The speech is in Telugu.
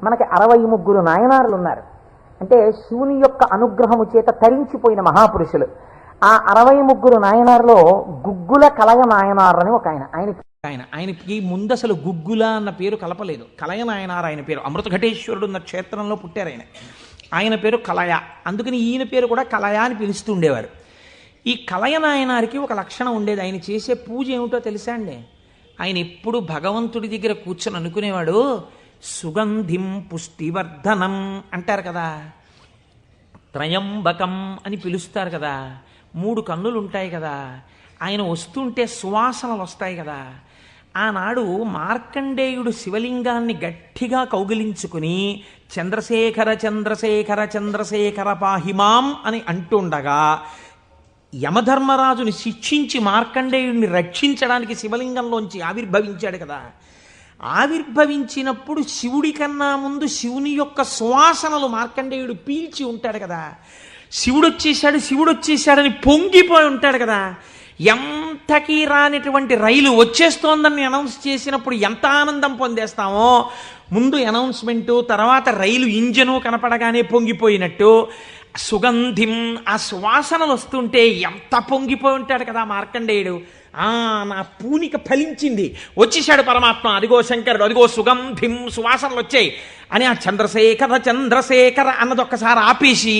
మనకి 63 నాయనారులు ఉన్నారు. అంటే శివుని యొక్క అనుగ్రహము చేత తరించిపోయిన మహాపురుషులు. ఆ 63 నాయనారులో గుగ్గుల కలయ నాయనారు అని ఒక ఆయనకి ముందు అసలు గుగ్గుల అన్న పేరు కలపలేదు. కలయ నాయనారు ఆయన పేరు. అమృత ఘటేశ్వరుడు ఉన్న క్షేత్రంలో పుట్టారు ఆయన పేరు కలయ. అందుకని ఈయన పేరు కూడా కలయ అని పిలుస్తూ ఉండేవారు. ఈ కలయ నాయనారికి ఒక లక్షణం ఉండేది. ఆయన చేసే పూజ ఏమిటో తెలుసా అండి? ఆయన ఎప్పుడు భగవంతుడి దగ్గర కూర్చొని అనుకునేవాడు, సుగంధిం పుష్టివర్ధనం అంటారు కదా, త్రయంబకం అని పిలుస్తారు కదా, 3 కన్నులు ఉంటాయి కదా, ఆయన వస్తుంటే సువాసనలు వస్తాయి కదా. ఆనాడు మార్కండేయుడు శివలింగాన్ని గట్టిగా కౌగిలించుకుని చంద్రశేఖర చంద్రశేఖర చంద్రశేఖర పాహిమాం అని అంటుండగా యమధర్మరాజుని శిక్షించి మార్కండేయుడిని రక్షించడానికి శివలింగంలోంచి ఆవిర్భవించాడు కదా. ఆవిర్భవించినప్పుడు శివుడి కన్నా ముందు శివుని యొక్క సువాసనలు మార్కండేయుడు పీల్చి ఉంటాడు కదా. శివుడు వచ్చేసాడని పొంగిపోయి ఉంటాడు కదా. ఎంతకీ రానిటువంటి రైలు వచ్చేస్తోందని అనౌన్స్ చేసినప్పుడు ఎంత ఆనందం పొందేస్తామో, ముందు అనౌన్స్మెంటు, తర్వాత రైలు ఇంజను కనపడగానే పొంగిపోయినట్టు సుగంధిం, ఆ సువాసనలు వస్తుంటే ఎంత పొంగిపోయి ఉంటాడు కదా మార్కండేయుడు. నా పూనిక ఫలించింది, వచ్చేసాడు పరమాత్మ, అదిగో శంకరుడు, అదిగో సుగంధిం, సువాసనలు వచ్చాయి అని ఆ చంద్రశేఖర చంద్రశేఖర అన్నది ఒక్కసారి ఆపేసి